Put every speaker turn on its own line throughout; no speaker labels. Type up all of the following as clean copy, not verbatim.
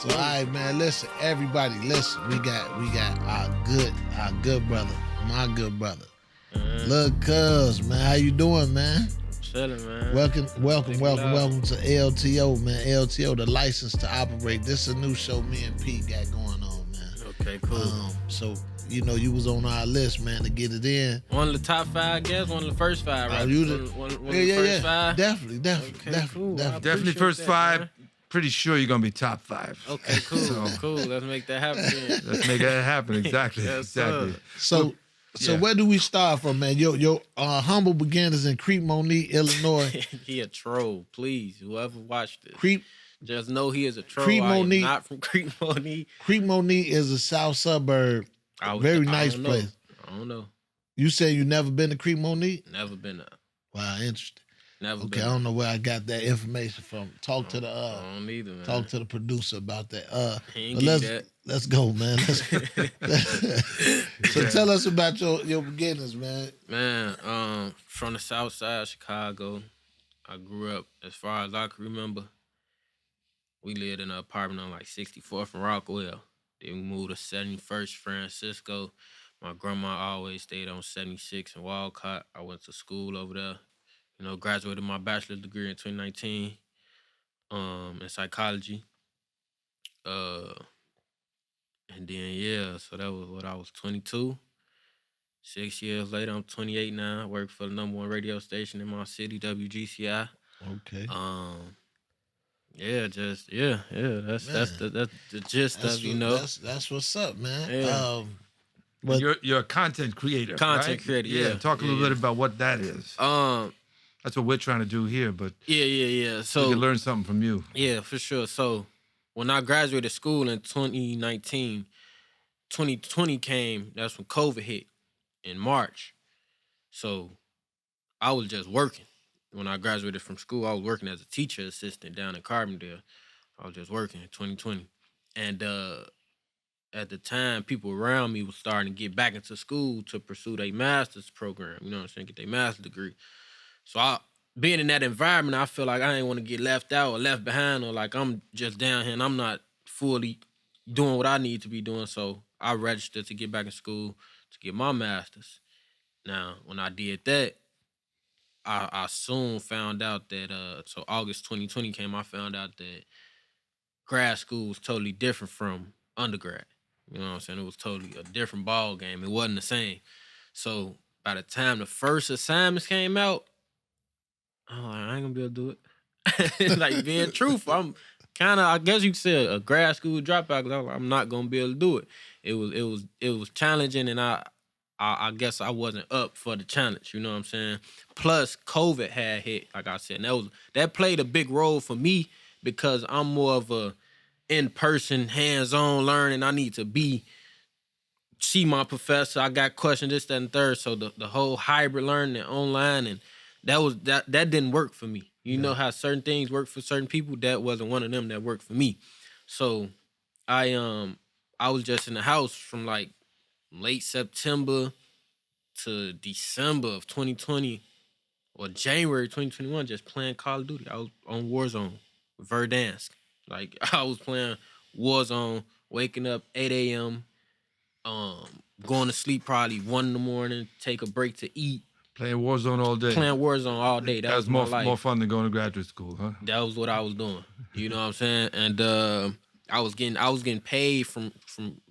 So all right, man. Listen, everybody, listen. We got our good brother, my good brother, Lil Cuz, man. How you doing, man?
Chilling, man.
Welcome to LTO, man. LTO, the license to operate. This is a new show me and Pete got going on, man.
Okay, cool.
So you was on our list, man, to get it in.
One of the top 5 guests, one of the first 5, right?
One of the first 5? Definitely.
Definitely
first
that,
5.
Man.
Pretty sure you're gonna be top 5.
Okay, cool, cool. Let's make that happen. Then.
Let's make that happen. Exactly.
Yes,
exactly.
So where do we start from, man? Your humble beginnings in Creep Monique, Illinois.
He a troll, please. Whoever watched this,
Creep.
Just know he is a troll.
Creep Monique,
I am not from Creep Monique.
Creep Monique is a south suburb. Very nice place.
I don't know.
You say you never been to Creep Monique?
Never been there.
Wow, interesting.
Never
Okay,
been
I don't know where I got that information from. Talk to the
I don't either, man.
Talk to the producer about that.
He ain't get that.
Let's go, man. So tell us about your beginnings, man.
Man, from the south side of Chicago, I grew up, as far as I can remember, we lived in an apartment on like 64th and Rockwell. Then we moved to 71st Francisco. My grandma always stayed on 76 and Walcott. I went to school over there. Graduated my bachelor's degree in 2019 in psychology. And then, so that was what I was 22. 6 years later, I'm 28 now. I work for the #1 radio station in my city, WGCI.
Okay.
That's the gist of
That's what's up, man.
Yeah.
But
you're a content creator.
Content
right?
creator,
yeah. Talk a little bit about what that is. That's what we're trying to do here, but
yeah. So
we can learn something from you.
Yeah, for sure. So when I graduated school in 2019, 2020 came. That's when COVID hit in March. So I was just working. When I graduated from school, I was working as a teacher assistant down in Carbondale. I was just working in 2020. And at the time, people around me were starting to get back into school to pursue their master's program, you know what I'm saying, get their master's degree. So being in that environment, I feel like I ain't want to get left out or left behind, or like I'm just down here and I'm not fully doing what I need to be doing. So I registered to get back in school to get my master's. Now, when I did that, I soon found out that, so August 2020 came, I found out that grad school was totally different from undergrad. You know what I'm saying? It was totally a different ball game. It wasn't the same. So by the time the first assignments came out, I'm like, I ain't gonna be able to do it. Like, being truthful, I'm kind of, I guess you could say a grad school dropout, because I'm not gonna be able to do it. It was challenging, and I guess I wasn't up for the challenge. You know what I'm saying? Plus, COVID had hit, like I said, and that played a big role for me, because I'm more of a in-person, hands-on learning. I need to see my professor. I got questions, this, that, and third. So the whole hybrid learning and online, and that didn't work for me. You know how certain things work for certain people? That wasn't one of them that worked for me. So I was just in the house from like late September to December of 2020 or January 2021, just playing Call of Duty. I was on Warzone, Verdansk. Like, I was playing Warzone, waking up 8 a.m., going to sleep probably 1 in the morning, take a break to eat.
Playing Warzone all day.
Playing Warzone all day. That was
more fun than going to graduate school, huh?
That was what I was doing. You know what I'm saying? And I was getting paid from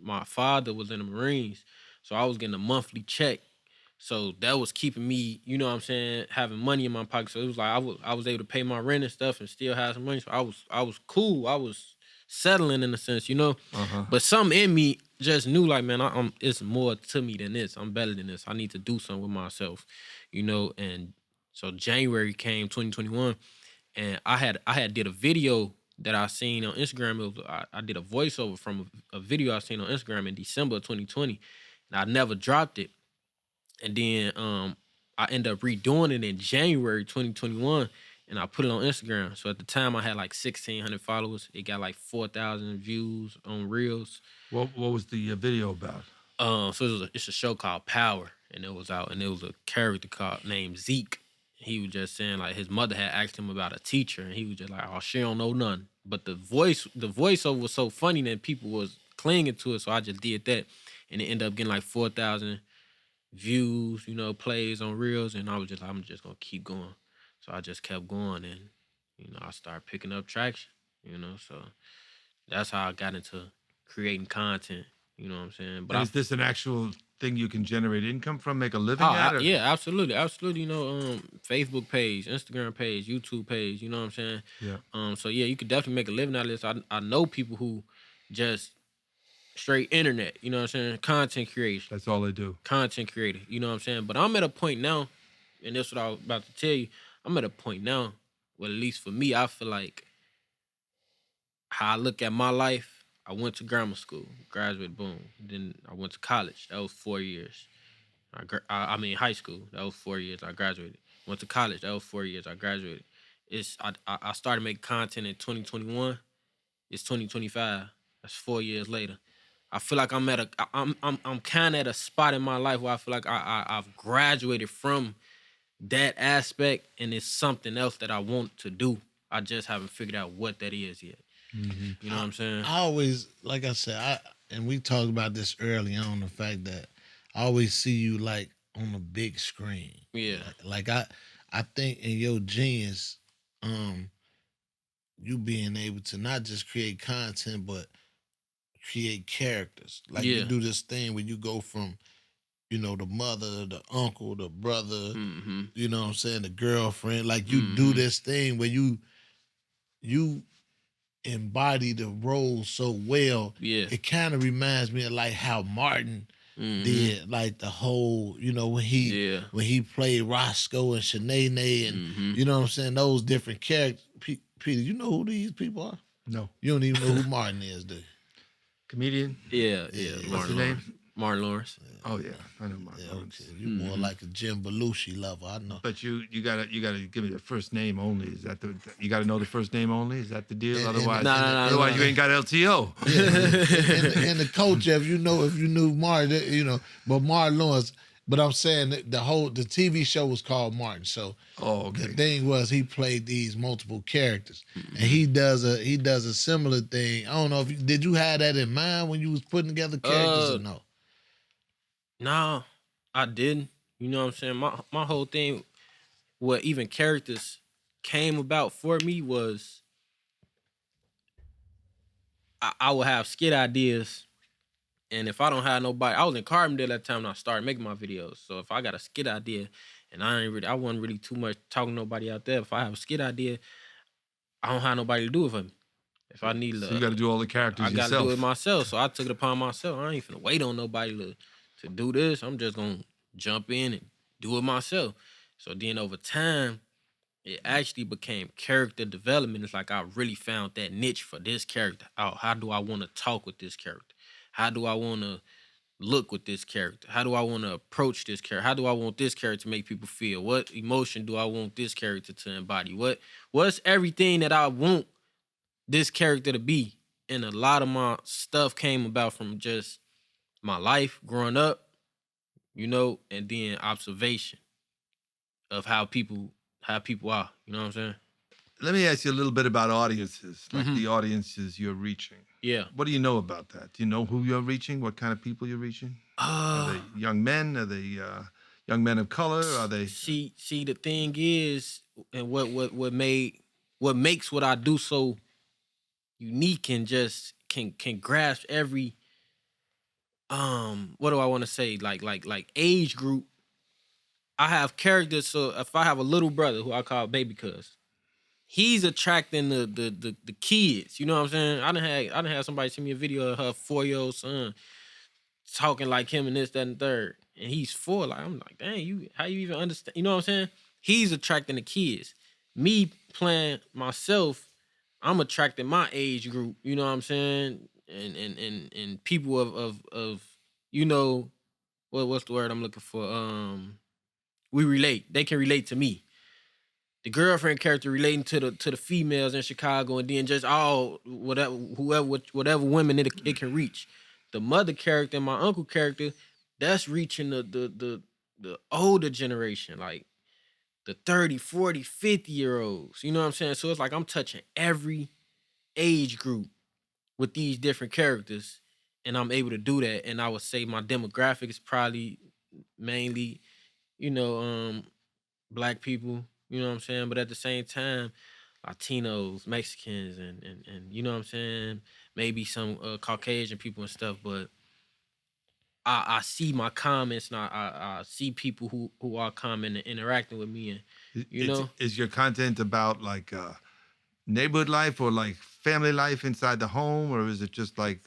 my father was in the Marines, so I was getting a monthly check. So that was keeping me, you know what I'm saying, having money in my pocket. So it was like I was able to pay my rent and stuff and still have some money. So I was cool. I was settling in a sense, you know. But something in me just knew, like, man, it's more to me than this. I'm better than this. I need to do something with myself, you know. And so January came, 2021, and I had did a video that I seen on Instagram. I did a voiceover from a video I seen on Instagram in December of 2020, and I never dropped it. And then I ended up redoing it in January 2021, and I put it on Instagram. So at the time, I had like 1,600 followers. It got like 4,000 views on Reels.
What was the video about?
So it's a show called Power, and it was out, and it was a character named Zeke, He was just saying like his mother had asked him about a teacher, and he was just like, "Oh, she don't know none." But the voiceover was so funny that people was clinging to it, so I just did that, and it ended up getting like 4,000 views, plays on reels, and I was just like, I'm just gonna keep going. So I just kept going, and I started picking up traction. So that's how I got into creating content. You know what I'm saying? But
is this an actual thing you can generate income from, make a living at?
Yeah, absolutely. Facebook page, Instagram page, YouTube page. You know what I'm saying?
Yeah.
So yeah, you could definitely make a living out of this. I know people who just straight internet. You know what I'm saying? Content creation.
That's all they do.
Content creator. You know what I'm saying? But I'm at a point now, and that's what I was about to tell you. I'm at a point now, well, at least for me, I feel like how I look at my life. I went to grammar school, graduated, boom. Then I went to college. That was 4 years. I mean, high school. That was 4 years. I graduated. Went to college. That was 4 years. I graduated. I started making content in 2021. It's 2025. That's 4 years later. I feel like I'm kind of at a spot in my life where I feel like I've graduated from that aspect, and it's something else that I want to do. I just haven't figured out what that is yet.
Mm-hmm.
You know what I'm saying?
I always, like I said, and we talked about this early on, the fact that I always see you like on a big screen.
Yeah.
Like I think in your genius, you being able to not just create content, but create characters. Like you do this thing where you go from, the mother, the uncle, the brother, you know what I'm saying, the girlfriend. Like you do this thing where you embody the role so well.
Yeah.
It kind of reminds me of like how Martin did, like the whole, when he played Roscoe and Shanae and you know what I'm saying, those different characters. Peter, you know who these people are?
No.
You don't even know who Martin is, do you?
Comedian?
Yeah.
What's his name?
Martin Lawrence.
Yeah. Oh yeah, I know Martin Lawrence.
Okay. You more like a Jim Belushi lover, I know.
But you gotta give me the first name only. Is that you gotta know the first name only? Is that the deal? Otherwise you ain't got LTO.
Yeah. And the culture, if you knew Martin, but Martin Lawrence. But I'm saying that the TV show was called Martin. So the thing was he played these multiple characters, and he does a similar thing. I don't know if did you have that in mind when you was putting together characters or no?
No, I didn't. You know what I'm saying? My whole thing, what even characters came about for me was I would have skit ideas. And if I don't have nobody, I was in Carbondale at that time when I started making my videos. So if I got a skit idea and I wasn't really too much talking to nobody out there. If I have a skit idea, I don't have nobody to do it for me. If I need
so you got to do all the characters yourself.
I got to do it myself. So I took it upon myself. I ain't finna wait on nobody to do this. I'm just going to jump in and do it myself. So then over time, it actually became character development. It's like I really found that niche for this character. How do I want to talk with this character? How do I want to look with this character? How do I want to approach this character? How do I want this character to make people feel? What emotion do I want this character to embody? What's everything that I want this character to be? And a lot of my stuff came about from just my life growing up, and then observation of how people are. You know what I'm saying?
Let me ask you a little bit about audiences, like the audiences you're reaching.
Yeah.
What do you know about that? Do you know who you're reaching? What kind of people you're reaching? Are they young men? Are they young men of color? Are they?
See, the thing is, and what makes what I do so unique and just can grasp every what do I want to say? Like age group. I have characters. So if I have a little brother who I call Baby Cuz, he's attracting the kids. You know what I'm saying? I done had somebody send me a video of her 4-year-old son talking like him and this, that, and third. And he's 4. Like, I'm like, dang, how you even understand? You know what I'm saying? He's attracting the kids. Me playing myself, I'm attracting my age group. You know what I'm saying? And people of what's the word I'm looking for? We relate. They can relate to me. The girlfriend character relating to the females in Chicago, and then just all whatever women it can reach. The mother character and my uncle character, that's reaching the older generation. Like the 30, 40, 50-year-olds. You know what I'm saying? So it's like I'm touching every age group with these different characters, and I'm able to do that. And I would say my demographic is probably mainly, black people, you know what I'm saying? But at the same time, Latinos, Mexicans, and you know what I'm saying? Maybe some Caucasian people and stuff, but I see my comments and I see people who are commenting and interacting with me, and
is your content about like neighborhood life or like family life inside the home, or is it just like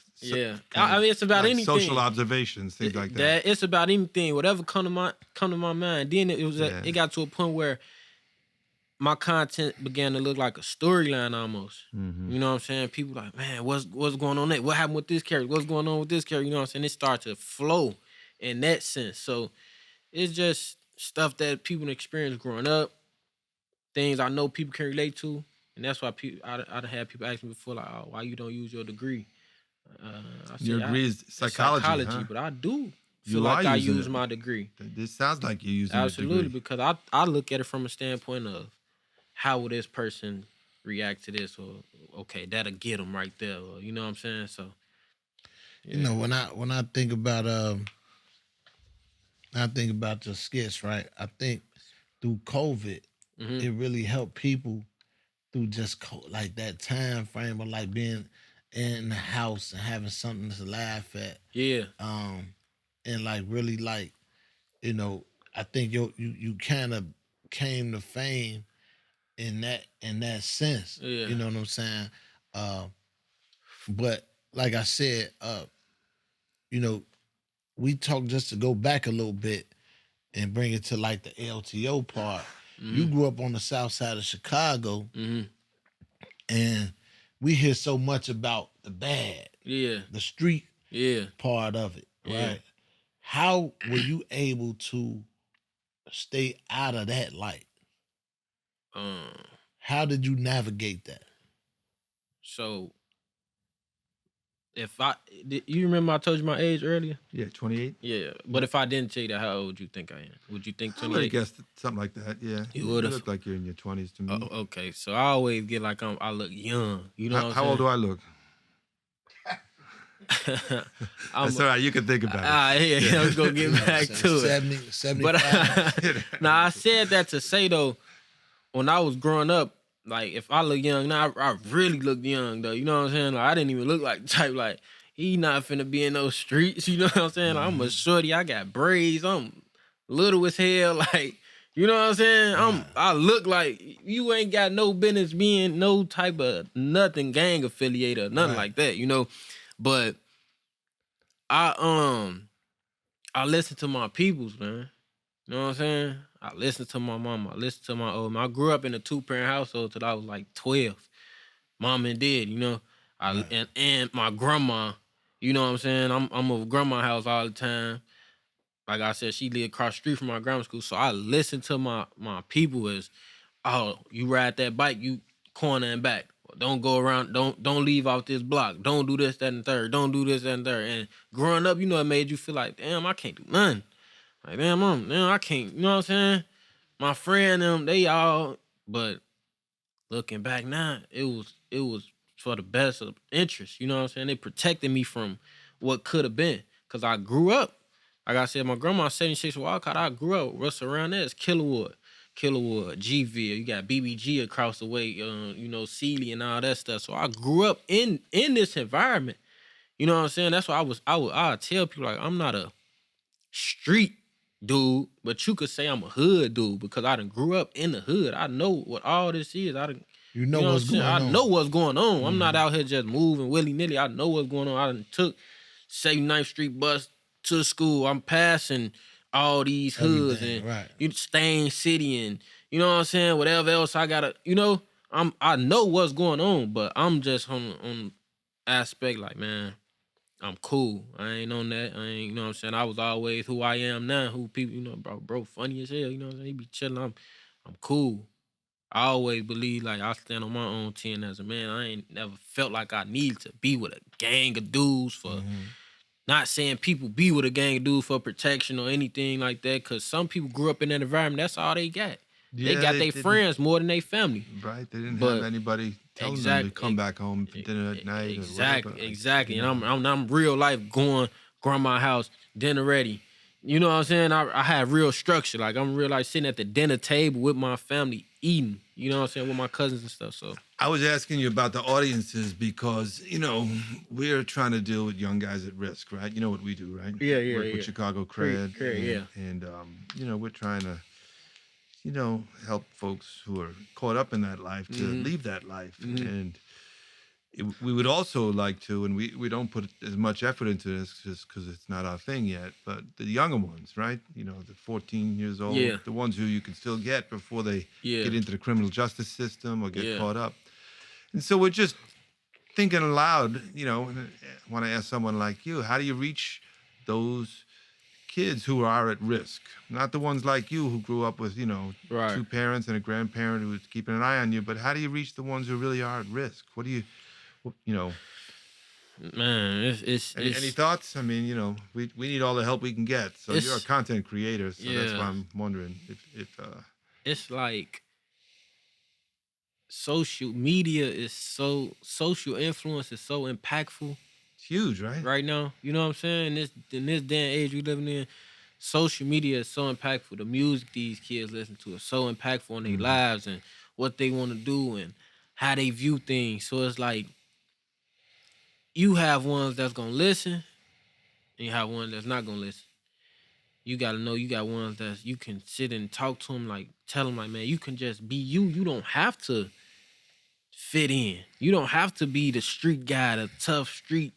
I mean, it's about
like
anything,
social observations, things like that?
It's about anything, whatever come to my mind. Then it got to a point where my content began to look like a storyline almost.
Mm-hmm.
You know what I'm saying? People like, man, what's going on there? What happened with this character? What's going on with this character? You know what I'm saying? It started to flow in that sense. So it's just stuff that people experience growing up, things I know people can relate to, and that's why I'd had people ask me before, like, oh, why you don't use your degree?
Your degree is psychology, huh?
But I do feel like I use my degree.
This sounds like you use
absolutely, because I look at it from a standpoint of how will this person react to this, or okay, that'll get them right there, or you know what I'm saying? So,
yeah. When I think about your skits, right? I think through COVID, it really helped people through just like that time frame of like being in the house and having something to laugh at.
Yeah.
And like really like, I think you kind of came to fame in that sense.
Yeah.
You know what I'm saying? But like I said, we talk just to go back a little bit and bring it to like the LTO part. You grew up on the south side of Chicago, and we hear so much about the bad, the street part of it, right? How were you able to stay out of that light? How did you navigate that?
So, you remember I told you my age earlier?
Yeah, 28.
Yeah, but if I didn't tell you that, how old would you think I am? Would you think 28?
I would have guessed something like that. Yeah, you look like you're in your 20s to me.
Oh, okay, so I always get like I look young. You know
how old do I look? That's all right. You can think about it.
Yeah, I'm gonna get back to it.
75.
But now I said that to say though, when I was growing up, like if I look young now, I really look young though. You know what I'm saying? Like I didn't even look like the type like he not finna be in those streets. You know what I'm saying? Like, I'm a shorty. I got braids. I'm little as hell. Like you know what I'm saying? I look like you ain't got no business being no type of nothing gang affiliated or nothing like that. You know. But I listen to my peoples, man. You know what I'm saying? I listen to my mama. I listen to my old man. I grew up in a 2-parent household till I was like 12. Mom and dad, you know. And my grandma, you know what I'm saying? I'm over grandma's house all the time. Like I said, she lived across the street from my grammar school. So I listen to my people as, oh, you ride that bike, you corner and back. Don't go around. Don't leave off this block. Don't do this, that, and third. Don't do this, that, and third. And growing up, it made you feel like, damn, I can't do nothing. Like, damn, I can't. You know what I'm saying? My friend, them, they all. But looking back now, it was for the best of interest. You know what I'm saying? They protected me from what could have been. Cause I grew up. Like I said, my grandma's 76 Walcott. I grew up. What's around there is Killawood, Gville, you got BBG across the way, Sealy and all that stuff. So I grew up in this environment. You know what I'm saying? That's why I tell people like I'm not a street dude, but you could say I'm a hood dude because I done grew up in the hood. I know what all this is.
You know what's going on.
I know what's going on. I'm not out here just moving willy-nilly. I know what's going on. I done took 79th Street bus to school. I'm passing all these hoods and Stain City and you know what I'm saying, whatever else I gotta, I know what's going on, but I'm just on aspect like, man, I'm cool. I ain't on that. I ain't, you know what I'm saying? I was always who I am now, who people, bro, funny as hell, you know what I'm saying? He be chilling. I'm cool. I always believe like I stand on my own 10 as a man. I ain't never felt like I need to be with a gang of dudes for not saying people be with a gang of dudes for protection or anything like that, because some people grew up in that environment. That's all they got. They got their friends more than their family.
Right. They didn't have anybody telling them to come back home for dinner at night.
Exactly.
Or whatever.
Exactly. And I'm real life going grandma's house, dinner ready. You know what I'm saying? I had real structure. Like I'm real life sitting at the dinner table with my family eating. You know what I'm saying? With my cousins and stuff. So
I was asking you about the audiences because, we're trying to deal with young guys at risk, right? You know what we do, right?
Yeah.
Work with Chicago Cred.
Yeah.
And we're trying to, help folks who are caught up in that life to leave that life. And we would also like to, and we don't put as much effort into this just because it's not our thing yet, but the younger ones, right? The 14 years old, the ones who you can still get before they get into the criminal justice system or get caught up. And so we're just thinking aloud, I want to ask someone like you, how do you reach those kids who are at risk? Not the ones like you who grew up with, two parents and a grandparent who was keeping an eye on you, but how do you reach the ones who really are at risk? What do you...
Man, it's
any thoughts? I mean, we need all the help we can get. So you're a content creator, so that's why I'm wondering if
it's like social media is social influence is so impactful.
It's huge, right?
Right now, you know what I'm saying? In this day and age we living in, social media is so impactful. The music these kids listen to is so impactful on their lives and what they want to do and how they view things. So it's like you have ones that's gonna listen, and you have ones that's not gonna listen. You gotta know you got ones that you can sit and talk to them, like tell them, like, man, you can just be you. You don't have to fit in. You don't have to be the street guy, the tough street,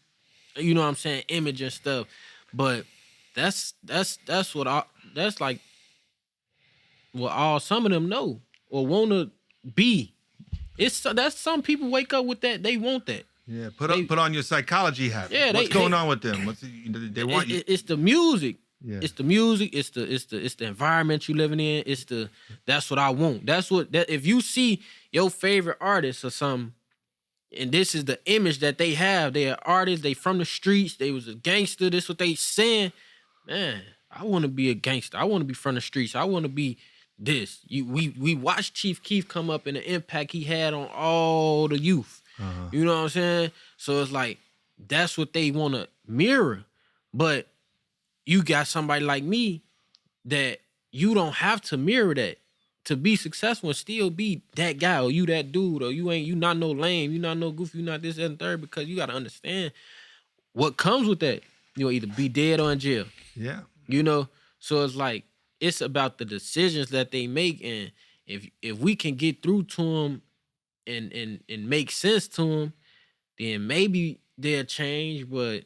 you know what I'm saying, image and stuff. But that's like what all some of them know or wanna be. That's some people wake up with that. They want that.
Yeah, put on your psychology hat. Yeah, what's going on with them? They want you.
It's the music. Yeah. It's the music. It's the environment you living in. That's what I want. If you see your favorite artist or something, and this is the image that they have, they are artists. They from the streets. They was a gangster. This what they saying. Man, I want to be a gangster. I want to be from the streets. I want to be this. We watched Chief Keef come up and the impact he had on all the youth. You know what I'm saying? So it's like, that's what they want to mirror. But you got somebody like me that you don't have to mirror that to be successful and still be that guy or you that dude or you not no lame, you not no goofy, you not this and third, because you got to understand what comes with that. You'll either be dead or in jail.
Yeah.
So it's like, it's about the decisions that they make, and if we can get through to them and make sense to them, then maybe they'll change. But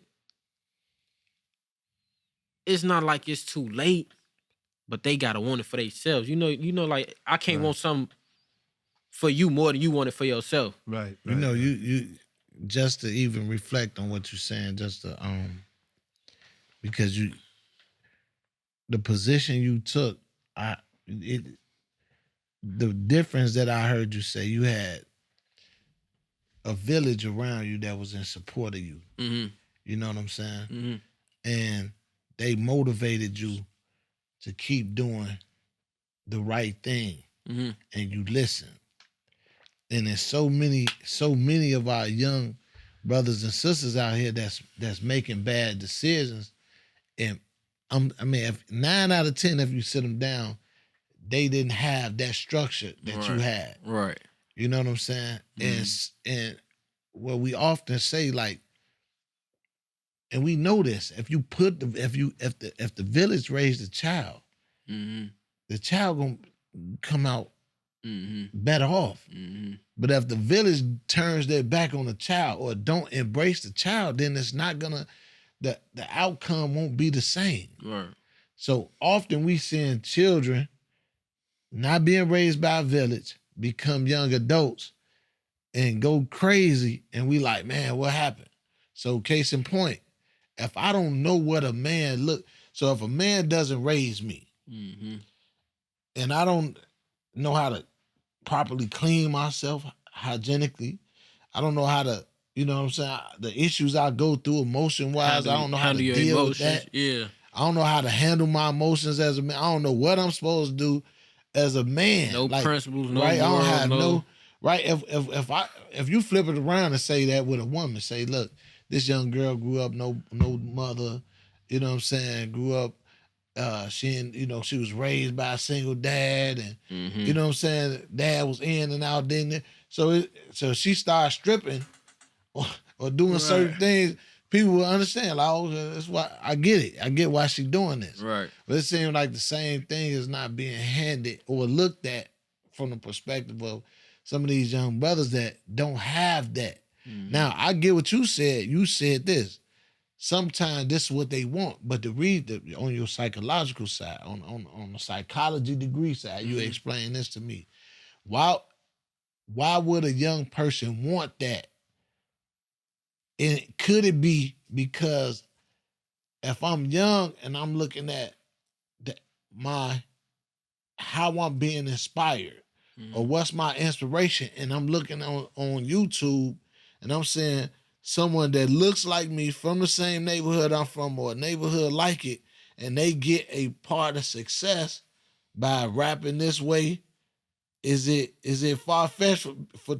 it's not like it's too late, but they gotta want it for themselves. Like I can't want something for you more than you want it for yourself.
Right.
You just to even reflect on what you're saying, just to because the position you took, the difference that I heard you say, you had a village around you that was in support of you.
Mm-hmm.
You know what I'm saying?
Mm-hmm.
And they motivated you to keep doing the right thing.
Mm-hmm.
And you listen. And there's so many of our young brothers and sisters out here that's making bad decisions. And if 9 out of 10, if you sit them down, they didn't have that structure that you had.
Right.
You know what I'm saying? Mm-hmm. And what we often say, like, and we know this, if the village raised a child,
mm-hmm.
the child gonna come out
mm-hmm.
better off.
Mm-hmm.
But if the village turns their back on the child or don't embrace the child, then it's not gonna, the outcome won't be the same.
Right.
So often we seeing children not being raised by a village become young adults and go crazy, and we like, man, what happened? So case in point, if I don't know what a man so if a man doesn't raise me,
mm-hmm.
and I don't know how to properly clean myself hygienically, I don't know how to, you know what I'm saying, the issues I go through emotion-wise, I don't know how to deal with that.
Yeah.
I don't know how to handle my emotions as a man. I don't know what I'm supposed to do. as a man.
No principles, no
right.
moral,
I don't have
no.
Right. If you flip it around and say that with a woman, say, look, this young girl grew up no mother, you know what I'm saying? Grew up, she was raised by a single dad, and you know what I'm saying. Dad was in and out, didn't it? So she started stripping or doing certain things. People will understand. Like, oh, that's why I get it. I get why she's doing this.
Right.
But it seems like the same thing is not being handed or looked at from the perspective of some of these young brothers that don't have that. Now, I get what you said. You said this. Sometimes this is what they want, but to read on your psychological side, on the psychology degree side, you explain this to me. Why would a young person want that? And could it be because if I'm young and I'm looking at how I'm being inspired, or what's my inspiration, and I'm looking on YouTube and I'm saying someone that looks like me from the same neighborhood I'm from or a neighborhood like it, and they get a part of success by rapping this way, is it far-fetched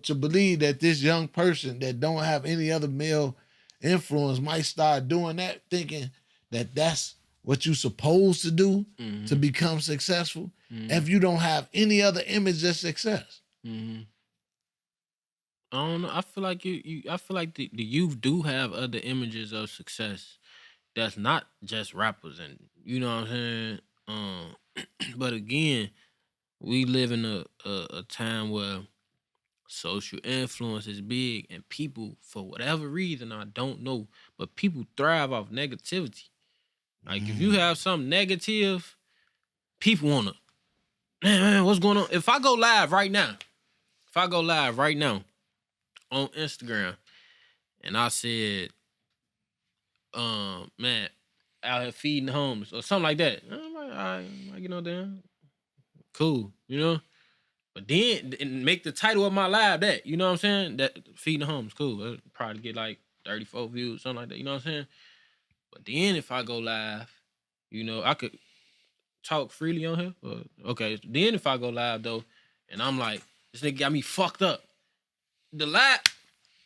to believe that this young person that don't have any other male influence might start doing that, thinking that that's what you're supposed to do to become successful, if you don't have any other image of success?
I don't know. I feel like I feel like the youth do have other images of success that's not just rappers, and you know what I'm saying. But again, we live in a time where social influence is big, and people, for whatever reason, I don't know, but people thrive off negativity. Like if you have something negative, people wanna, man, what's going on? If I go live right now on Instagram, and I said, man, out here feeding the homeless or something like that, I'm like, all right, you know, damn, cool, you know. But then and make the title of my live that, you know what I'm saying? That feeding the homeless, cool. I'll probably get like 34 views, something like that, you know what I'm saying? But then if I go live, you know, I could talk freely on here. Okay, then if I go live though, and I'm like, this nigga got me fucked up. The live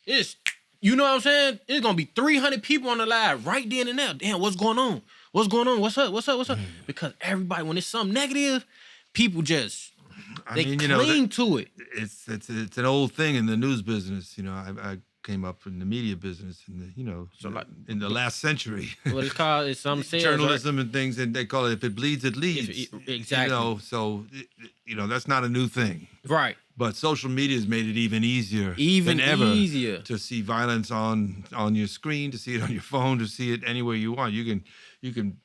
is, you know what I'm saying? It's gonna be 300 people on the live right then and there. Damn, what's going on? What's going on? What's up? Because everybody, when it's something negative, people just cling to it.
It's an old thing in the news business. You know, I came up in the media business in the last century.
What it's called is some sales,
journalism, right? And things, and they call it, if it bleeds, it leads.
Exactly.
You know, so that's not a new thing,
right? But
social media has made it even easier than ever to see violence on your screen, to see it on your phone, to see it anywhere you want. You can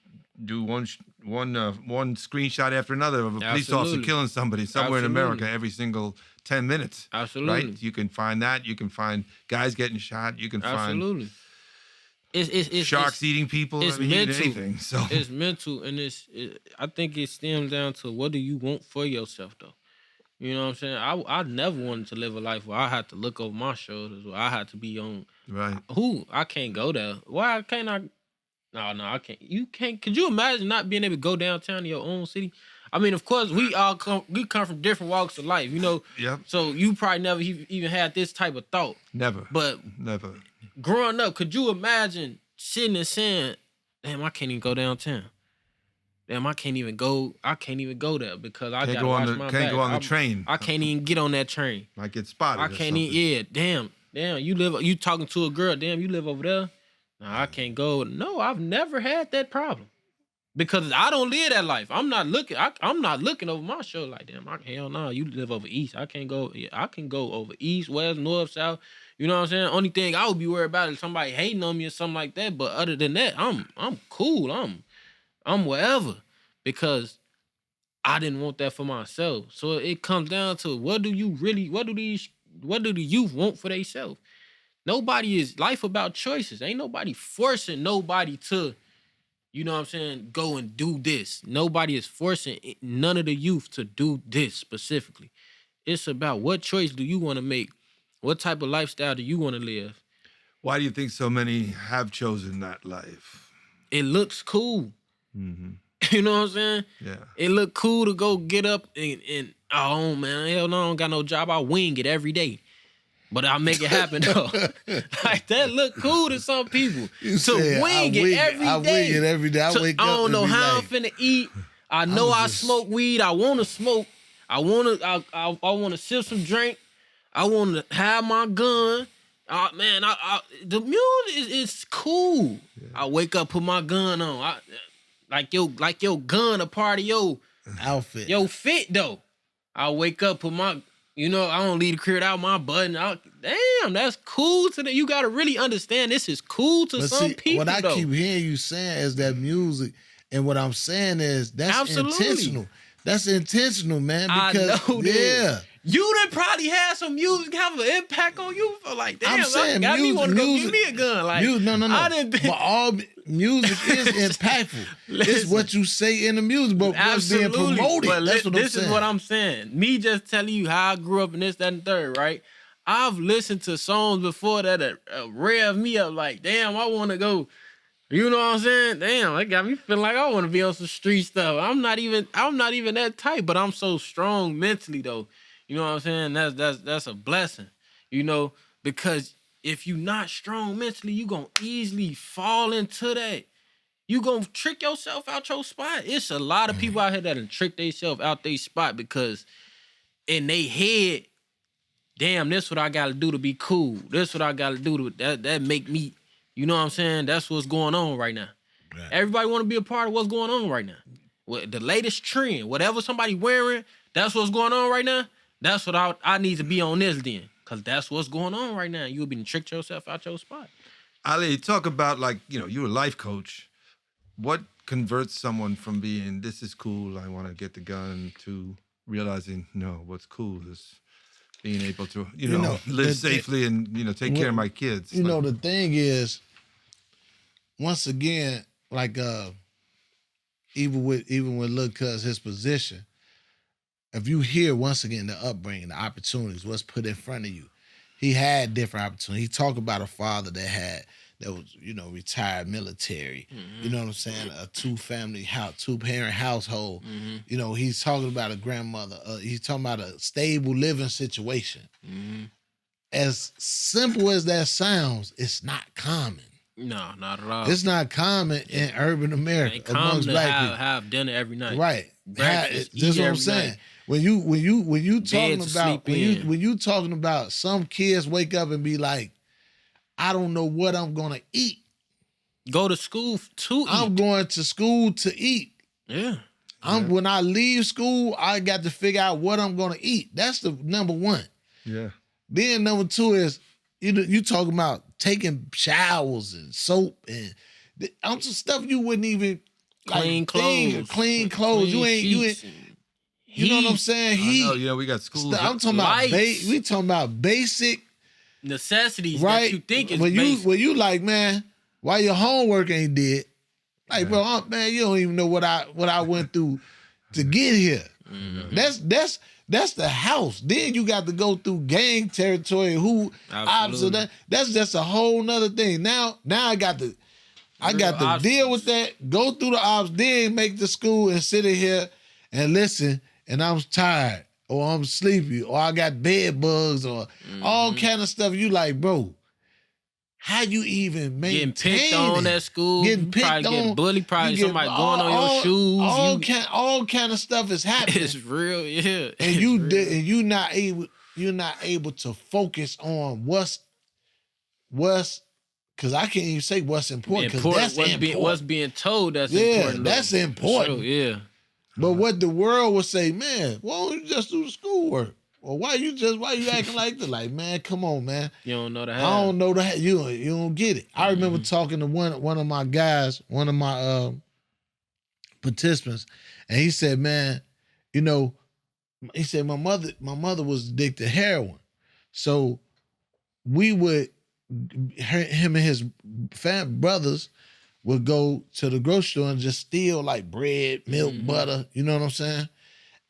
do one screenshot after another of a police officer killing somebody somewhere in America every single 10 minutes.
Absolutely.
Right? You can find that. You can find guys getting shot. You can find
it's
sharks eating people.
It's mental.
Anything. So
it's mental, and I think it stems down to, what do you want for yourself, though? You know what I'm saying? I never wanted to live a life where I had to look over my shoulders, where I had to be on.
Right.
I can't go there. Why can't I? No, I can't. You can't. Could you imagine not being able to go downtown to your own city? I mean, of course, we come from different walks of life, you know.
Yep.
So you probably never even had this type of thought.
Never.
But
never.
Growing up, could you imagine sitting and saying, "Damn, I can't even go downtown. Damn, I can't even go there because I gotta watch my back.
Can't go on the train.
I can't even get on that train.
Might get spotted.
I can't even. Yeah, damn. You talking to a girl? Damn, you live over there? No, I can't go. No, I've never had that problem because I don't live that life. I'm not looking. I'm not looking over my shoulder like, damn. Hell no, you live over east. I can't go. I can go over east, west, north, south. You know what I'm saying? Only thing I would be worried about is somebody hating on me or something like that. But other than that, I'm cool. I'm wherever, because I didn't want that for myself. So it comes down to, what do the youth want for themselves? Nobody is life about choices. Ain't nobody forcing nobody to, you know what I'm saying, go and do this. Nobody is forcing none of the youth to do this specifically. It's about, what choice do you want to make? What type of lifestyle do you want to live?
Why do you think so many have chosen that life?
It looks cool.
Mm-hmm.
You know what I'm saying?
Yeah.
It look cool to go get up and oh man, hell no, I don't got no job. I wing it every day. But I make it happen though. Like that look cool to some people. To wing it every day.
I wing it every day. I wake up.
I don't know how I'm finna eat. I know I smoke weed. I want to smoke. I want to sip some drink. I want to have my gun. Man, the music is cool. Yeah. I wake up, put my gun on. Like your gun a part of your
outfit.
Your fit though. I wake up, put my, I don't leave the crib without my button. Damn, that's cool to them. You gotta really understand this is cool to some people.
What I keep hearing you saying is that music, and what I'm saying is that's intentional. That's intentional, man. Because
I know that. You done probably had some music have an impact on you. For like, damn,
I'm saying
got
music,
me want to go give me a gun. Like,
no. But all music is impactful. It's what you say in the music, but what's being promoted.
But
that's what I'm saying.
This is what I'm saying. Me just telling you how I grew up in this, that, and third, right? I've listened to songs before that rev me up like, damn, I want to go. You know what I'm saying? Damn, that got me feeling like I want to be on some street stuff. I'm not even that type, but I'm so strong mentally though. You know what I'm saying? That's a blessing. Because if you're not strong mentally, you gonna easily fall into that. You gonna trick yourself out your spot. It's a lot of people out here that done trick themselves out their spot because in their head, damn, this what I gotta do to be cool. This what I gotta do to that make me. You know what I'm saying? That's what's going on right now. Right. Everybody want to be a part of what's going on right now. The latest trend, whatever somebody wearing, that's what's going on right now. That's what I need to be on this then. Because that's what's going on right now. You've been tricked yourself out your spot.
Ali, talk about you're a life coach. What converts someone from being, this is cool, I want to get the gun, to realizing, no, what's cool is being able to, live safely and, take care of my kids.
The thing is, once again, like even with Lil Cuz, his position, if you hear once again the upbringing, the opportunities, what's put in front of you, he had different opportunities. He talked about a father that was, retired military. Mm-hmm. You know what I'm saying? A two-parent household. Mm-hmm. He's talking about a grandmother. He's talking about a stable living situation. Mm-hmm. As simple as that sounds, it's not common.
No, not at all.
It's not common in urban America amongst black people.
Have dinner every night.
Right. That's what I'm saying. Night. When you talking about some kids wake up and be like, I don't know what I'm gonna eat.
Go to school to eat.
I'm going to school to eat.
Yeah.
When I leave school, I got to figure out what I'm gonna eat. That's the number one.
Yeah.
Then number two is you talking about taking showers and soap and I'm some stuff you wouldn't even
clean clothes.
Clean clothes. You ain't. You know what I'm saying?
We got schools.
I'm talking about we talking about basic
necessities
right?
that you think is
basic. When you like, man, why your homework ain't did? Like, bro, man, you don't even know what I went through to get here. Mm-hmm. That's the house. Then you got to go through gang territory. That's just a whole nother thing. Now I got to deal with that, go through the ops, then make the school and sit in here and listen, and I'm tired, or I'm sleepy, or I got bed bugs, or all kind of stuff. You like, bro, how you even maintain
getting picked on at school?
Getting picked on,
getting bullied, probably somebody going on your shoes.
All kind of stuff is happening.
It's real, yeah.
And you're not able to focus on what's because I can't even say what's important because that's important.
What's being told that's important.
Yeah, that's important.
Sure, yeah.
But what the world would say, man, why don't you just do the schoolwork? Or why you acting like that? Like, man, come on, man.
You don't know the
I don't know the you don't get it. I remember talking to one of my guys, one of my participants, and he said, man, he said my mother was addicted to heroin. So we would him and his brothers would go to the grocery store and just steal like bread, milk, butter. You know what I'm saying?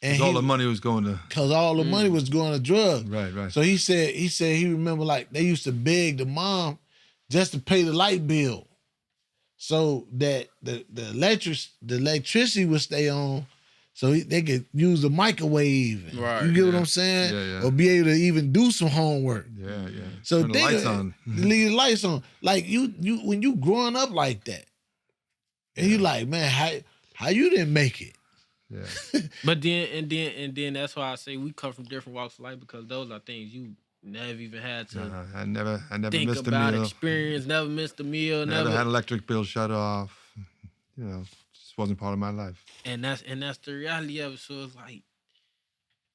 And
all the money was going to...
Because all the money was going to drugs.
Right.
So he said he remember like they used to beg the mom just to pay the light bill. so that the electricity would stay on, so they could use the microwave.
Right.
You get what I'm saying?
Yeah.
Or be able to even do some homework.
Yeah.
So
Turn the lights on.
Leave the lights on. Like you when you growing up like that, and you like, man, how you didn't make it?
Yeah.
But then that's why I say we come from different walks of life, because those are things you never even had to
I never
think
missed
about,
a meal.
experience, never missed a meal,
Never
never
had electric bill shut off. Just wasn't part of my life.
and that's the reality of it. So it's like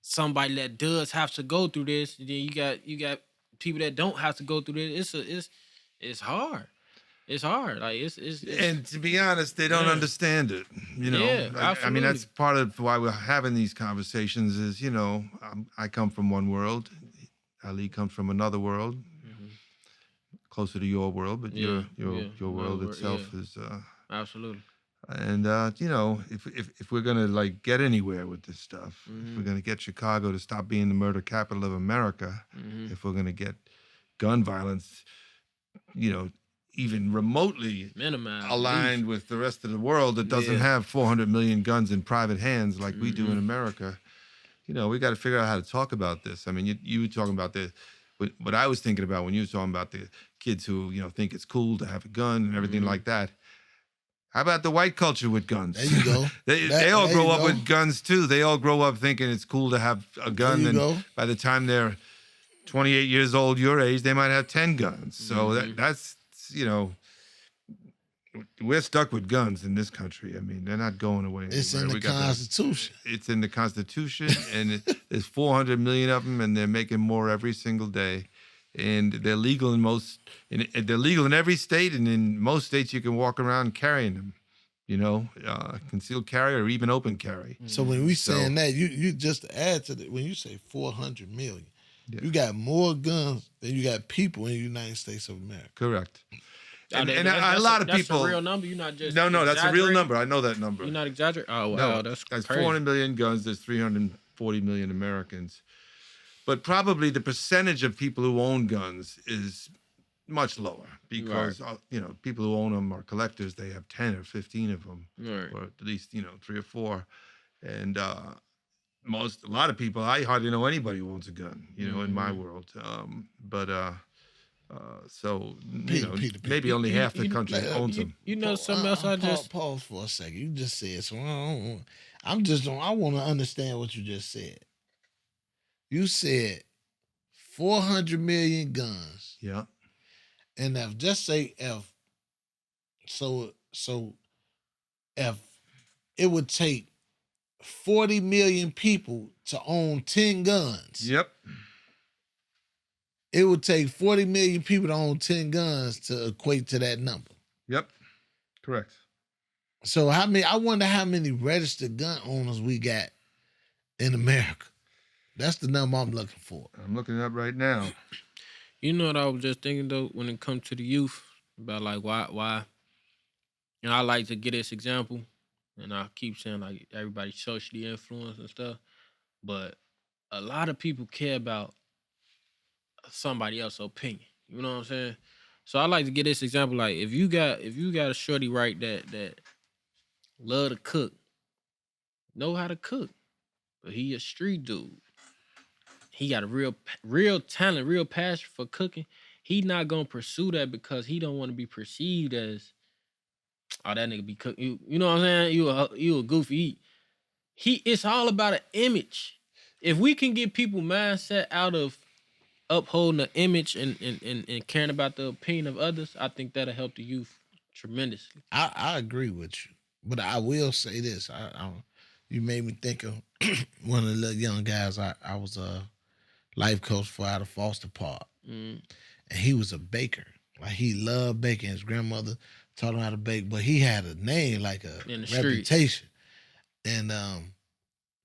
somebody that does have to go through this, then you got people that don't have to go through this. It's hard. It's hard. Like it's
And to be honest, they don't understand it.
Yeah,
I mean, that's
absolutely.
part of why we're having these conversations. Is I come from one world, Ali comes from another world, closer to your world, but your world itself is
absolutely.
And if we're gonna like get anywhere with this stuff, if we're gonna get Chicago to stop being the murder capital of America, if we're gonna get gun violence, even remotely
Minimize,
aligned with the rest of the world that doesn't have 400 million guns in private hands like we do in America, we got to figure out how to talk about this. I mean, you were talking about what I was thinking about when you were talking about the kids who think it's cool to have a gun and everything like that. How about the white culture with guns?
There you go.
they all grow up with guns too. They all grow up thinking it's cool to have a gun, and by the time they're 28 years old, your age, they might have 10 guns. So that's we're stuck with guns in this country. I mean, they're not going away anywhere.
It's in the Constitution.
It's in the Constitution, and there's 400 million of them, and they're making more every single day. And they're legal they're legal in every state, and in most states you can walk around carrying them, concealed carry or even open carry.
So when we saying that, you just add to that, when you say 400 million, you got more guns than you got people in the United States of America.
Correct.
And
a lot of people.
That's a real number. You're not just
no, that's a real number. I know that number.
You're not exaggerating. Oh wow,
no,
that's
crazy. 400 million guns. There's 340 million Americans. But probably the percentage of people who own guns is much lower because people who own them are collectors. They have 10 or 15 of them, or at least 3 or 4. And a lot of people, I hardly know anybody who owns a gun. In my world. So Peter, maybe only half the country owns them.
Something else. I just
pause for a second. You just said so. I want to understand what you just said. You said 400 million guns.
Yeah.
And if it would take 40 million people to own 10 guns.
Yep.
It would take 40 million people to own 10 guns to equate to that number.
Yep. Correct.
So I wonder how many registered gun owners we got in America. That's the number I'm looking for.
I'm looking it up right now.
You know what I was just thinking though, when it comes to the youth, about like why I like to get this example, and I keep saying like everybody's socially influenced and stuff, but a lot of people care about somebody else's opinion. You know what I'm saying? So I like to get this example, like if you got a shorty right that love to cook, know how to cook, but he a street dude. He got a real talent, real passion for cooking. He not gonna pursue that because he don't want to be perceived as, oh, that nigga be cooking. You know what I'm saying? You a goofy eat. It's all about an image. If we can get people mindset out of upholding the image and caring about the opinion of others, I think that'll help the youth tremendously.
I agree with you, but I will say this. You made me think of one of the little young guys I was a life coach for out of Foster Park. And he was a baker. Like he loved baking. His grandmother taught him how to bake, but he had a name, like a reputation. And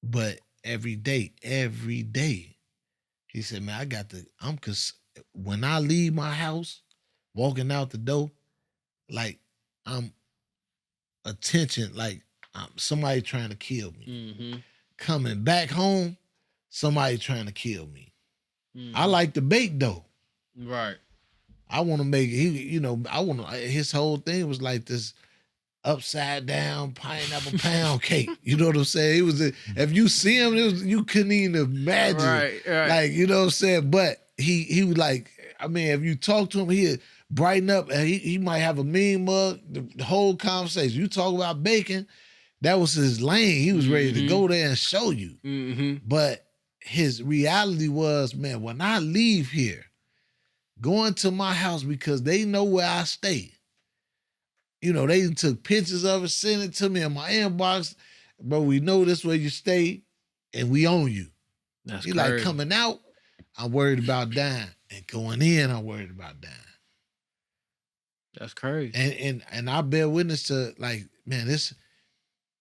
but every day, he said, man, when I leave my house, walking out the door, like I'm attention, like somebody trying to kill me. Coming back home, somebody trying to kill me. I like to bake though.
Right.
I want to make his whole thing was like this upside down pineapple pound cake. You know what I'm saying? It was if you see him, you couldn't even imagine.
Right.
Like, you know what I'm saying? But he was like, I mean, if you talk to him, he'd brighten up and he might have a mean mug, the whole conversation. You talk about bacon, that was his lane. He was ready to go there and show you.
Mm-hmm.
But his reality was, man, when I leave here, going to my house because they know where I stay. You know, they took pictures of it, sent it to me in my inbox. Bro, we know this where you stay, and we own you.
That's
You
crazy.
like coming out, I'm worried about dying. And going in, I'm worried about dying.
That's crazy.
And I bear witness to, like, man,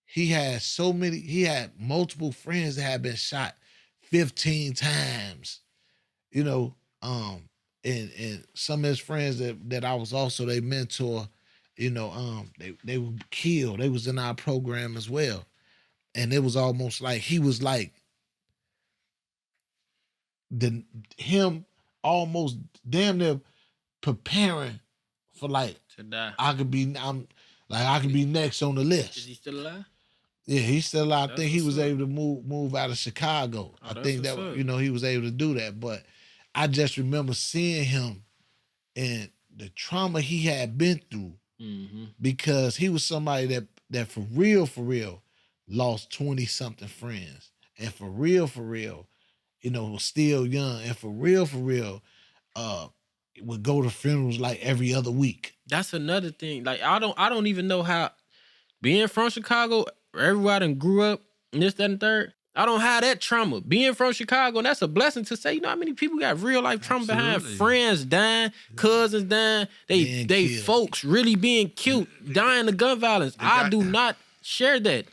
he had multiple friends that had been shot 15 times. You know, and some of his friends that I was also their mentor, you know, they were killed. They was in our program as well. And it was almost like he was like him almost damn near preparing for like
to die.
I could be next on the list.
Is he still alive?
Yeah, he's still alive. I
That's
think he was
what's up.
able to move out of Chicago.
Oh,
I
that's
think
what's
that
up.
you know he was able to do that. But I just remember seeing him and the trauma he had been through.
Mm-hmm.
Because he was somebody that for real, lost 20 something friends. And for real, you know, was still young. And for real, would go to funerals like every other week.
That's another thing. Like I don't even know how being from Chicago, everywhere I done grew up, and this, that, and third. I don't have that trauma. Being from Chicago, and that's a blessing to say, you know how many people got real life trauma behind friends dying, cousins dying, they folks really being killed, dying of gun violence. I do not share that.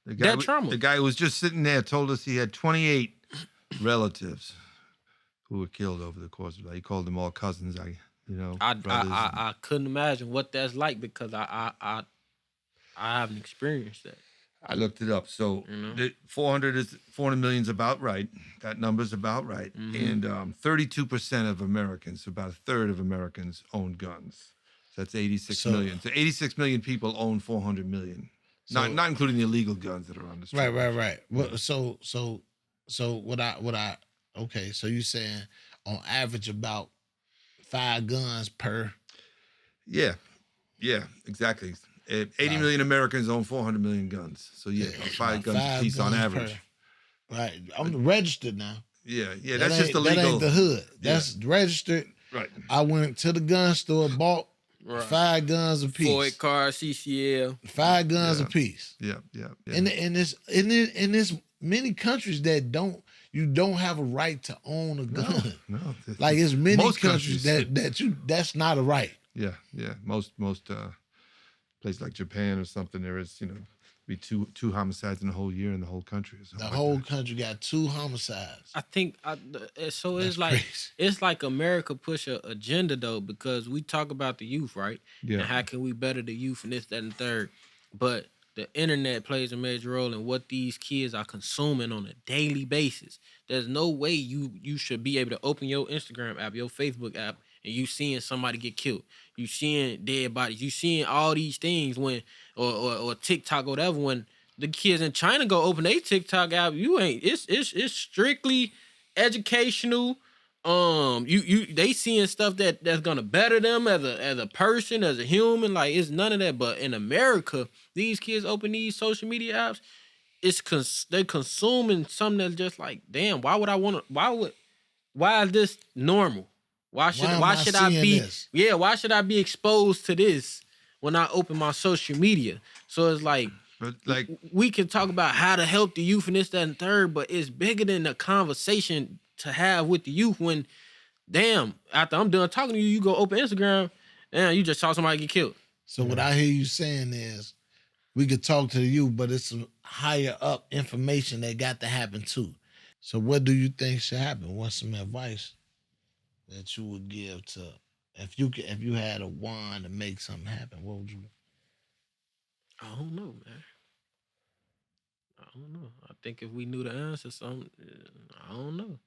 That trauma.
The guy who was just sitting there told us he had 28 relatives who were killed over the course of life. He called them all cousins, brothers.
I couldn't imagine what that's like because I haven't experienced that.
I looked it up. So 400 million is about right. That number's about right.
Mm-hmm.
And 32% of Americans, about a third of Americans, own guns. So that's 86 million. So 86 million people own 400 million. Not including the illegal guns that are on the street.
Right. Well, so okay, so you saying on average about 5 guns per.
Yeah, exactly. 80 million Americans own 400 million guns. So yeah, 5 guns a piece on average.
Right. I'm registered now.
Yeah. That's just the legal.
That ain't the hood. That's registered.
Right.
I went to the gun store, bought 5 guns a piece.
Ford car, CCL.
5 guns a piece.
Yeah.
And there's many countries that you don't have a right to own a gun.
No.
Like it's many countries that's not a right.
Yeah. Most places like Japan or something, there is, be two homicides in the whole year in the whole country.
The whole country got 2 homicides.
I think so. It's like crazy. It's like America push a agenda though, because we talk about the youth, right?
Yeah.
And how can we better the youth and this, that, and third. But the internet plays a major role in what these kids are consuming on a daily basis. There's no way you should be able to open your Instagram app, your Facebook app, and you seeing somebody get killed. You seeing dead bodies. You seeing all these things when or TikTok or whatever. When the kids in China go open their TikTok app, it's strictly educational. They seeing stuff that's gonna better them as a person, as a human. Like it's none of that. But in America, these kids open these social media apps. They consuming something that's just like, damn. Why is this normal? Why should I be this? Yeah, why should I be exposed to this when I open my social media? So it's like we can talk about how to help the youth and this, that, and third, but it's bigger than the conversation to have with the youth when, damn, after I'm done talking to you, you go open Instagram and you just saw somebody get killed.
So what I hear you saying is we could talk to the youth, but it's some higher up information that got to happen too. So what do you think should happen? What's some advice that you would give to if you had a wand to make something happen? What would you?
I don't know, man. I don't know. I think if we knew the answer, I don't know.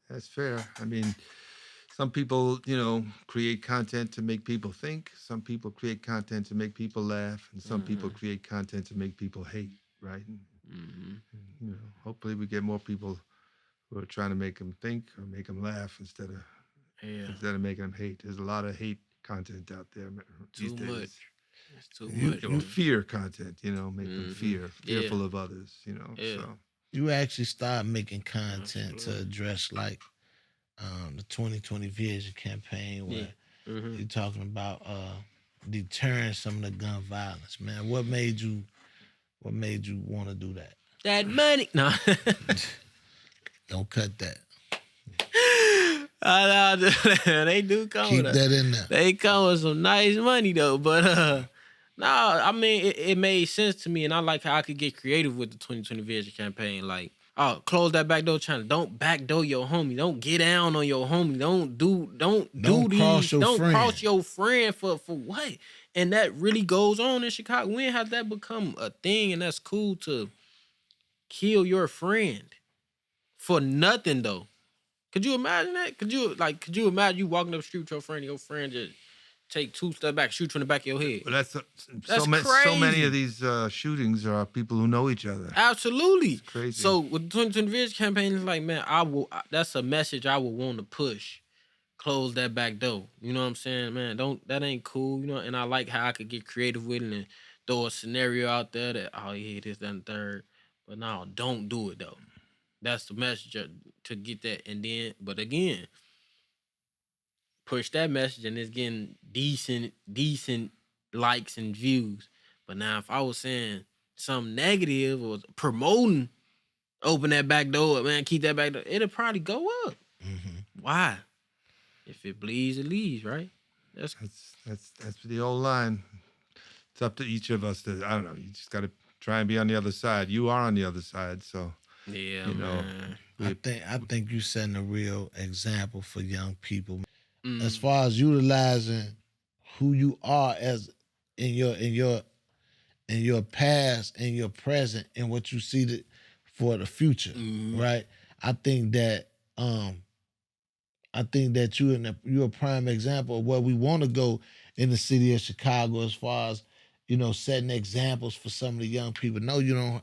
That's fair. I mean, some people, create content to make people think. Some people create content to make people laugh, and some people create content to make people hate. Right? Hopefully we get more people who are trying to make them think or make them laugh instead of making them hate. There's a lot of hate content out there these days.
Much. It's too much.
Fear content, make them fearful of others, So
you actually start making content to address like the 2020 Vision campaign where you're talking about deterring some of the gun violence. Man, what made you want to do that?
That money, no.
Don't cut that.
They do come.
Keep that in there.
They come with some nice money though, but no, I mean it made sense to me, and I like how I could get creative with the 2020 Vision campaign. Like, close that backdoor channel. Don't backdoor your homie. Don't get down on your homie. Don't cross your friend for what? And that really goes on in Chicago. When has that become a thing? And that's cool to kill your friend for nothing though. Could you imagine that? Could you imagine you walking up the street with your friend and your friend just take 2 steps back, shoot you in the back of your head?
Well, that's crazy. So many of these shootings are people who know each other.
Absolutely.
It's crazy.
So with the 2020 Vision campaign, it's like, man, that's a message I would want to push. Close that back door. You know what I'm saying? Man, that ain't cool. And I like how I could get creative with it and throw a scenario out there that, this, that, and third. But no, don't do it though. That's the message to get that. And then, but again, push that message and it's getting decent likes and views. But now if I was saying something negative or promoting, open that back door, man, keep that back door, it'll probably go up. Mm-hmm. Why? If it bleeds, it leaves, right? That's
the old line. It's up to each of us to, I don't know, you just got to try and be on the other side. You are on the other side, so.
Yeah, man.
I think you're setting a real example for young people as far as utilizing who you are as in your past and your present and what you see for the future, right? I think that you're a prime example of where we want to go in the city of Chicago as far as setting examples for some of the young people. No, you don't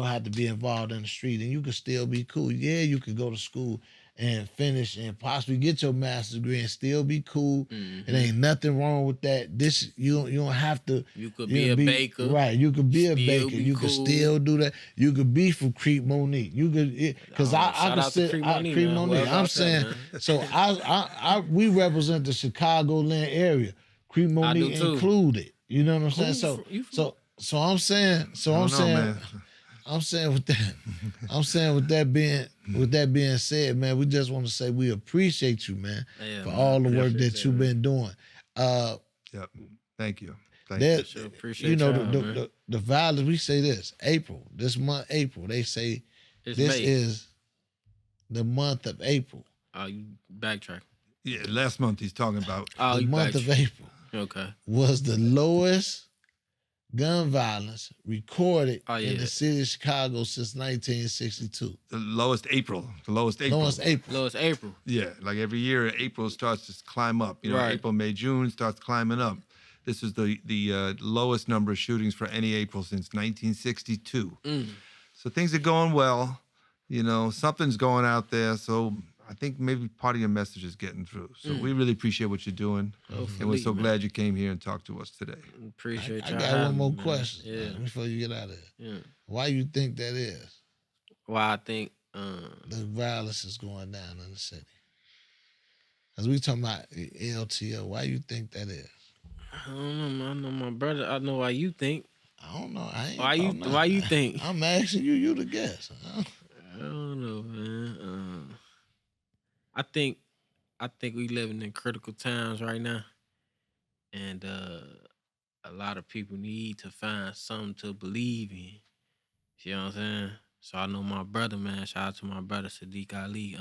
have to be involved in the street, and you can still be cool. Yeah, you could go to school and finish and possibly get your master's degree and still be cool. Mm-hmm. It ain't nothing wrong with that. This you don't have to.
You could be a baker,
right? You could be a baker. You
cool.
could still do that. You could be from Creek Monique. You could because I could sit Creek Monique. I'm saying so. We represent the Chicagoland area. Creek Monique included. You know what I'm saying? So I'm saying. I'm saying with that being said, man, we just want to say we appreciate you, man, for all the work that you've been doing.
Yep. Thank you. Sure
appreciate
the violence. We say this this month, April. They say this is the month of April.
You backtrack.
Yeah, last month he's talking about
the month of April.
Okay,
was the lowest gun violence recorded in the city of Chicago since 1962.
The lowest April. Yeah, like every year, April starts to climb up.
Right.
April, May, June starts climbing up. This is the lowest number of shootings for any April since 1962. So things are going well. Something's going out there. So I think maybe part of your message is getting through. So we really appreciate what you're doing. And we're so glad you came here and talked to us today.
Appreciate you.
I got one more question before you get out of here.
Yeah.
Why you think that is?
Why I think
the violence is going down in the city? As we talking about LTO, why you think that is?
I don't know. I know my brother. I know why you think.
I don't know.
Why you think?
I'm asking you the guess.
I don't know, man. I think we living in critical times right now, and a lot of people need to find something to believe in. You know what I'm saying? So I know my brother, man. Shout out to my brother Sadiq Ali.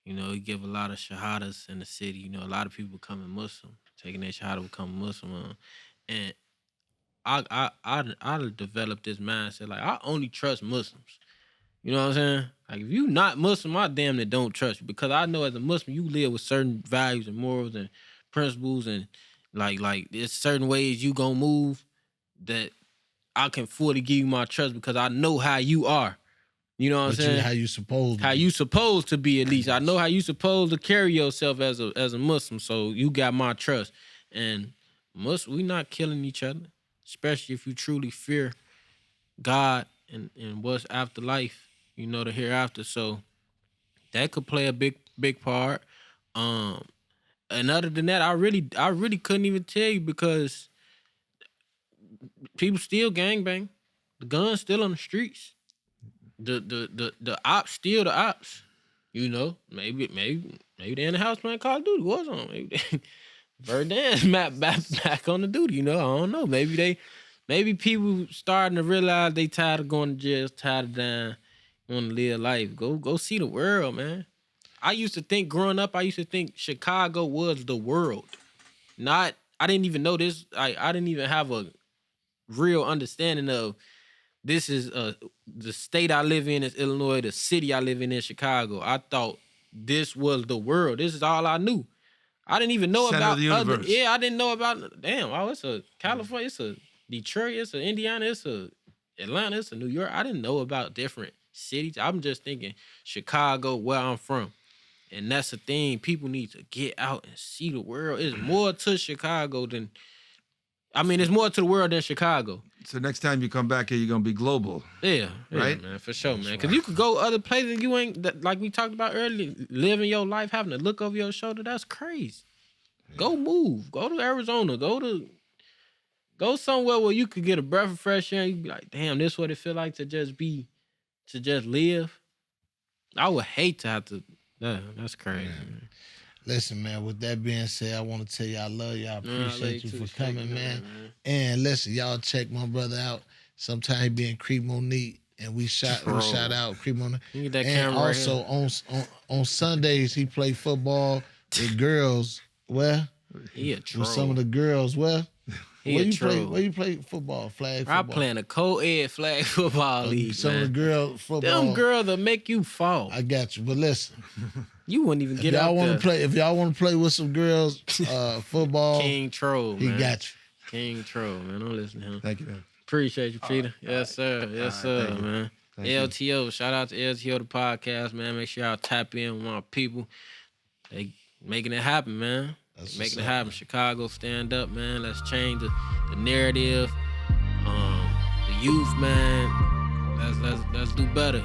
He give a lot of shahadas in the city. A lot of people becoming Muslim, taking their shahada, becoming Muslim, and I developed this mindset like I only trust Muslims. You know what I'm saying? Like, if you not Muslim, I damn near don't trust you, because I know as a Muslim, you live with certain values and morals and principles, and like there's certain ways you gonna move that I can fully give you my trust because I know how you are. You know what I'm saying?
How you supposed to
how
be.
you supposed to be, at least. I know how you supposed to carry yourself as a Muslim, so you got my trust. And we not killing each other, especially if you truly fear God and what's after life, you know, the hereafter. So that could play a big part. And other than that, I really couldn't even tell you, because people still gangbang. The gun's still on the streets. The ops still the ops. You know, maybe they in the house playing Call of Duty. What's on? Maybe they Verdan's back on the duty. You know, I don't know. Maybe people starting to realize they tired of going to jail, tired of dying, want to live life. Go see the world, man. I used to think growing up, Chicago was the world. I didn't even know this. I didn't even have a real understanding of this is the state I live in is Illinois, the city I live in is Chicago. I thought this was the world. This is all I knew. I didn't even know
Center
about
of the
other.
universe.
Yeah, I didn't know about. It's a California, it's a Detroit, it's a Indiana, it's a Atlanta, it's a New York. I didn't know about different cities. I'm just thinking Chicago, where I'm from. And that's the thing. People need to get out and see the world. It's more to Chicago than... it's more to the world than Chicago.
So next time you come back here, you're going to be global.
Yeah,
right?
Man, for sure, man. Because you could go other places you ain't... Like we talked about earlier, living your life, having to look over your shoulder, that's crazy. Yeah. Go move. Go to Arizona. Go somewhere where you could get a breath of fresh air and you be like, damn, this is what it feel like to just live. I would hate to have to... that's crazy, man.
Listen, man, with that being said, I want to tell you I love you. I appreciate you for coming, man. And listen, y'all check my brother out. Sometimes he be in Cremo Neat, and we shout out Cremo Neat. And also on Sundays, he play football with girls. Where?
He a troll.
With some of the girls. Where?
Where
you play football? Flag football?
I play in a co-ed flag football league,
some
man.
of the girls football.
Them girls that make you fall.
I got you, but listen.
You wouldn't even get out there.
If y'all want to play with some girls, football.
King Troll,
he
man.
got you.
King Troll, man. Don't listen to him.
Thank you, man.
Appreciate you, Peter. Yes, sir. Yes, sir, man. LTO. Shout out to LTO, the podcast, man. Make sure y'all tap in with my people. They making it happen, man. Making it happen. Man. Chicago, stand up, man. Let's change the narrative. The youth, man. Let's do better.